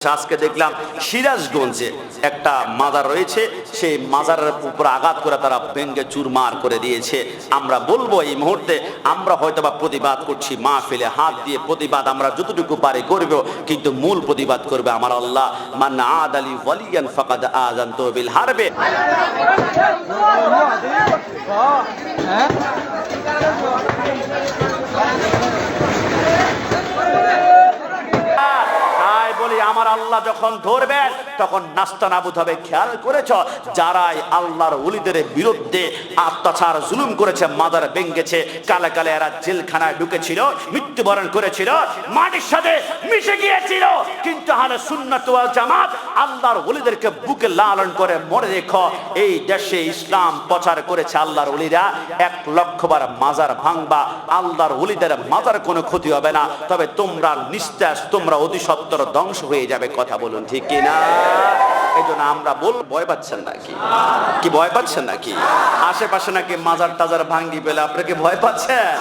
আজকে দেখলাম সিরাজগঞ্জে একটা মাজার রয়েছে, সেই মাজারের উপর আঘাত করে তারা ভেঙ্গে চুরমার করে দিয়েছে। আমরা বলবো এই মুহূর্তে আমরা হয়তোবা প্রতিবাদ করছি, মাহফিলে হাত দিয়ে প্রতিবাদ আমরা যতটুকু পারি করব, কিন্তু মূল প্রতিবাদ করবে আমার আল্লাহ। মান আদালি ওয়ালিয়ান ফাকাদ আযানতু বিল হারবে। আমার আল্লাহ যখন ধরবেন তখন নাস্তানাবুদ হবে। খেয়াল করেছ, যারাই আল্লাহর ওলিদের বিরুদ্ধে অত্যাচার জুলুম করেছে, মাজার ভেঙ্গেছে, কালে কালে এরা জেলখানায় ঢুকেছিল, মৃত্যুবরণ করেছিল, মাটির সাথে মিশে গিয়েছিল, কিন্তু আহলে সুন্নাত ওয়াল জামাত আল্লাহর ওলিদেরকে বুকে লালন করে মনে রেখো, এই দেশে ইসলাম প্রচার করেছে আল্লাহর ওলিরা। 1,00,000 বার মাজার ভাঙবা, আল্লাহর ওলিদের মাজার কোনো ক্ষতি হবে না, তবে তোমরা নিস্তেজ, তোমরা অতি সত্বর ধ্বংস হয়ে যাবে। কথা বলুন ঠিক কিনা? এই জন্য আমরা ভয় পাচ্ছেন নাকি? কি ভয় পাচ্ছেন নাকি? আশেপাশে নাকি মাজার টাজার ভাঙ্গি পেলে আপনাকে ভয় পাচ্ছেন?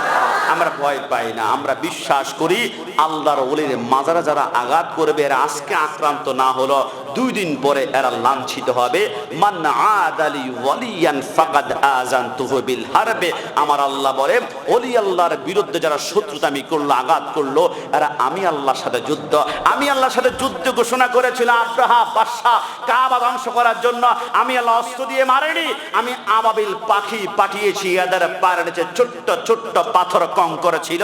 আমরা ভয় পাই না। আমরা বিশ্বাস করি আল্লাহর ওলির মাজারে যারা আঘাত করবে, এরা আজকে আক্রান্ত না হলো 2 দিন পরে এরা লাঞ্ছিত হবে। মান আদালি ওয়ালিয়ান ফাকাদ আযানতুহু বিল হারবে। আমার আল্লাহ বলে, ওলি আল্লাহর বিরুদ্ধে যারা শত্রুতামি করলো, আঘাত করলো, এরা আমি আল্লাহর সাথে যুদ্ধ, আমি আল্লাহর সাথে যুদ্ধ ঘোষণা করেছিল। আব্রাহা বাদশা কাবা ধ্বংস করার জন্য আমি আল্লাহ অস্ত্র দিয়ে মারিনি, আমি আবাবিল পাখি পাঠিয়েছি, এদের পায়ের নিচে ছোট্ট ছোট্ট পাথর কঙ্কর ছিল,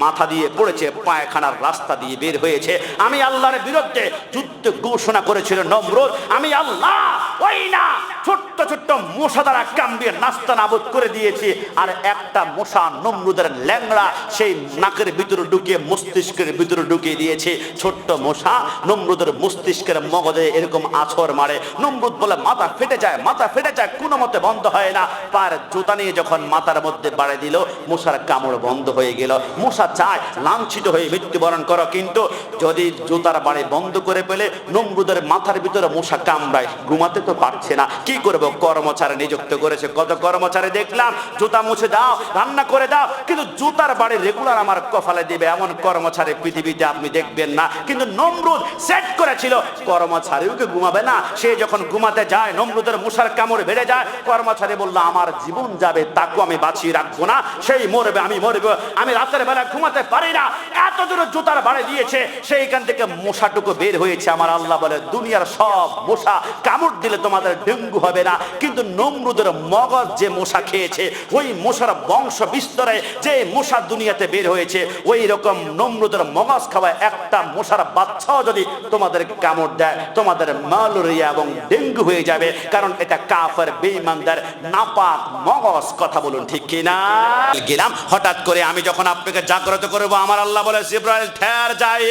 মাথা দিয়ে পড়েছে, পায়খানার রাস্তা দিয়ে বের হয়েছে। আমি আল্লাহর বিরুদ্ধে যুদ্ধ ঘোষণা করেছিল নমরুদ, আমি আল্লাহ ওই না ছোট্ট ছোট্ট মশা দ্বারা কামড়িয়ে নাস্তানাবুদ করে দিয়েছি। আর একটা মশা নমরুদের ল্যাংড়া সেই নাকের ভিতরে ঢুকিয়ে মস্তিষ্কের ভিতরে ঢুকিয়ে দিয়েছে। ছোট্ট মশা নমরুদের মস্তিষ্কের মগজে এরকম আছর মারে। নমরুদ বলে মাথা ফেটে যায়, মাথা ফেটে যায়, কোনো মতে বন্ধ হয় না। পায়ের জুতা নিয়ে যখন মাথার মধ্যে বাড়ি দিল, মশার কামড় বন্ধ হয়ে গেল। মশা চায় লাঞ্ছিত হয়ে মৃত্যুবরণ করো, কিন্তু যদি জুতার বাড়ি বন্ধ করে পেলে নমরুদের মাথার ভিতরে মশা কামড়ায়, ঘুমাতে তো পারছে না। কি করবো? কর্মচারী নিযুক্ত করেছে। কত কর্মচারী দেখলাম, জুতা মুছে দাও, রান্না করে দাও, কিন্তু জুতার বাড়ি রেগুলার আমার কপালে দিবে এমন কর্মচারী পৃথিবীতে আপনি দেখবেন না। কিন্তু নমরুদ সেট করেছিল কর্মচারীও কি ঘুমাবে না। সে যখন ঘুমাতে যায়, নমরুদের মশার কামড় বেড়ে যায়। কর্মচারী বলল, আমার জীবন যাবে, তাকে আমি বাঁচিয়ে রাখবো না, সেই মরবে, আমি মরবো, আমি রাতের বেলা ঘুমাতে পারি না। এত দূরে জুতার বাড়ি দিয়েছে, সেইখান থেকে মশাটুকু বের হয়েছে। আমার আল্লাহ বলে, দুনিয়ার সব মশা কামড় দিলে তোমাদের ডেঙ্গু হবে না, কিন্তু নমরুদের মগজ যে মশা খেয়েছে, ওই মশার বংশ বিস্তারে যে মশা দুনিয়াতে বের হয়েছে, ওই রকম নমরুদের মগজ খাওয়ায় একটা মশার বাচ্চাও যদি তোমাদের কামড় দেয়, তোমাদের ম্যালেরিয়া এবং ডেঙ্গু হয়ে যাবে, কারণ এটা কাফের বেঈমানদের নাপাক মগজ। কথা বলুন ঠিক কিনা? গেলাম হঠাৎ করে, আমি যখন আপনাকে জাগ্রত করবো, আমার আল্লাহ বলে, জিবরাইল ঠের যায়,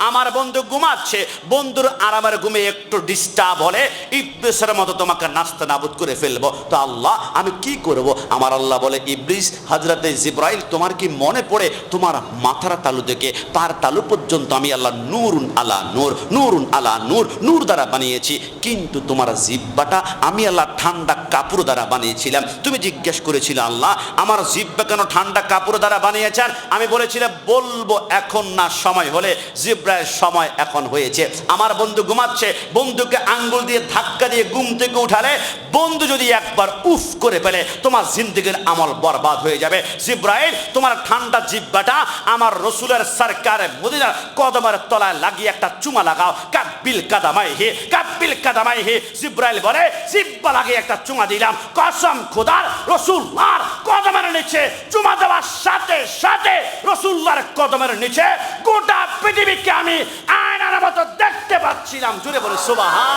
আমার বন্ধু ঘুমাচ্ছে, বন্ধুর আরামের ঘুমে একটু ডিস্টার্ব হলে ইবলিসের মতো তোমাকে নাস্তানাবুদ করে ফেলবো। তো আল্লাহ আমি কি করব? আমার আল্লাহ বলে, ইবলিস, হযরতে জিবরাইল, তোমার কি মনে পড়ে তোমার মাথার তালু থেকে পার তালু পর্যন্ত আমি আল্লাহ নূরুন আলা নূর, নূরুন আলা নূর, নূর দ্বারা বানিয়েছি, কিন্তু তোমার জিহ্বাটা আমি আল্লাহ ঠান্ডা কাপড় দ্বারা বানিয়েছিলাম। তুমি জিজ্ঞেস করেছিলে, আল্লাহ আমার জিহ্বা কেন ঠান্ডা কাপড় দ্বারা বানিয়েছেন? আমি বলেছিলাম বলবো এখন না, সময় হলে। জিবরাইল, সময় এখন হয়েছে। আমার বন্ধু ঘুমাচ্ছে, বন্ধুকে আঙ্গুল দিয়ে ধাক্কা দিয়ে ঘুম থেকে উঠালে বন্ধু যদি একবার উফ করে ফেলে, তোমার জিন্দেগির আমল বরবাদ হয়ে যাবে। জিবরাইল, তোমার ঠান্ডা জিহ্বাটা আমার রসুলের সরকারে মদিনার কদমের তলায় লাগিয়ে একটা চুমা লাগাও। কাব্বিল কাদামাইহি, কাব্বিল কাদামাইহি। জিবরাইল বলে, জিহ্বা লাগিয়ে একটা চুমা দিলাম, কসম খোদার, রাসূলুল্লাহর কদমের নিচে চুমা দেওয়ার সাথে সাথে রাসূলুল্লাহর কদমের নিচে গোটা পৃথিবীকে আমি আয়নার মতো দেখতে পাচ্ছিলাম। জুড়ে বলে সুবহানাল্লাহ।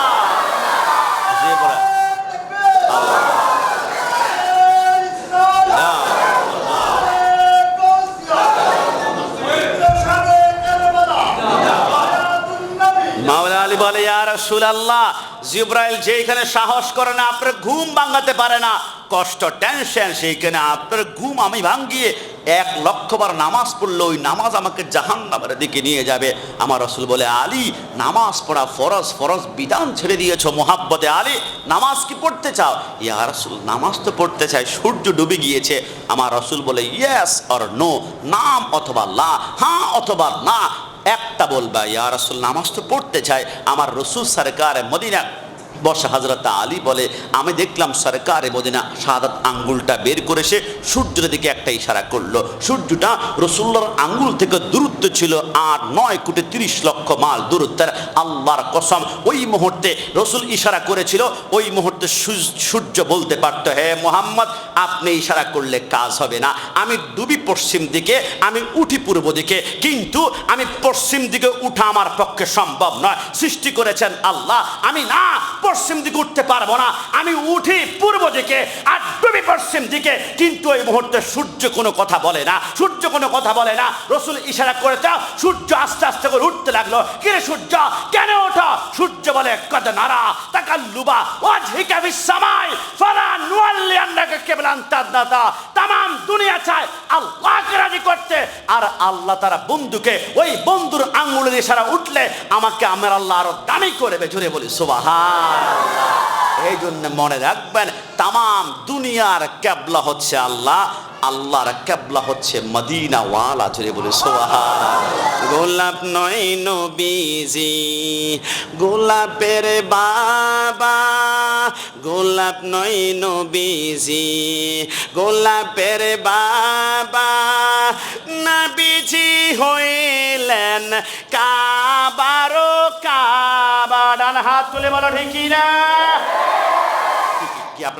মাওলা আলী বলে, ইয়া রাসূলুল্লাহ, জিবরাইল যেখানে সাহস করে না, আপনার ঘুম ভাঙাতে পারে না, কষ্ট টেনশন, সেইখানে আপনার ঘুম আমি ভাঙিয়ে 1,00,000 বার নামাজ পড়লে ওই নামাজ আমাকে জাহান্নামের দিকে নিয়ে যাবে। আমার রাসূল বলে, আলী, নামাজ পড়া ফরজ, ফরজ বিধান ছেড়ে দিয়েছো মোহাব্বতে। আলী, নামাজ কি পড়তে চাও? ইয়া রাসূল, নামাজ তো পড়তে চাই, সূর্য ডুবে গিয়েছে। আমার রাসূল বলে, ইয়েস অর নো, নাম অথবা লা, হ্যাঁ অথবা না। একটা বলবা, ইয়া রাসূল নামাজ তো পড়তে চাই, আমার রাসূল সরকার মদিনা বসা হযরত আলী বলে, আমি দেখলাম সরকারে মদিনা শাহাদাত আঙ্গুলটা বের করে সে সূর্যের দিকে একটা ইশারা করলো। সূর্যটা রাসূলুল্লাহর আঙ্গুল থেকে দূরত্ব ছিল আর 9,30,00,000 মাইল দূরত্ব। আল্লাহর কসম, ওই মুহূর্তে রাসূল ইশারা করেছিল, ওই মুহূর্তে সূর্য বলতে পারতো, হে মুহাম্মদ আপনি ইশারা করলে কাজ হবে না, আমি ডুবি পশ্চিম দিকে, আমি উঠি পূর্ব দিকে, কিন্তু আমি পশ্চিম দিকে উঠা আমার পক্ষে সম্ভব নয়। সৃষ্টি করেছেন আল্লাহ, আমি না পশ্চিম দিকে উঠতে পারবো না, আমি উঠি পূর্ব দিকে আর ডুবি পশ্চিম দিকে। কিন্তু ওই মুহূর্তে সূর্য কোনো কথা বলে না, সূর্য কোনো কথা বলে না। রাসূল ইশারা করেছে, সূর্য আস্তে আস্তে করে উঠতে লাগলো। কে রে সূর্য, কেন ওঠো? সূর্য বলে, কদ নারা তাকাল্লুবা ওয়াজহিকা ফিস সামাই ফালা নুওয়াল্লিয়ান্নাকা কিবলান তারদাতা। তামাম দুনিয়া চায় আল্লাহকে রাজি করতে, আর আল্লাহ তারা বন্ধুকে, ওই বন্ধুর আঙ্গুলের ইশারা উঠলে আমাকে আমার আল্লাহ আরো দামি করবে। জোরে বলি সুবহানাল্লাহ। এই জন্য মনে রাখবেন, তামাম দুনিয়ার কিবলা হচ্ছে আল্লাহ, আল্লাহর কিবলা হচ্ছে মদিনা ওয়ালা। জোরে বলি সুবহানাল্লাহ। গোলাপ নয় নবীজি, গোলাপের বাবা, গোলাপ নয় নবীজি, গোলাপের বাবা, নবীজি হইলেন কাবার কাবা। ডান হাত তুলে বলো ঠিক কি না?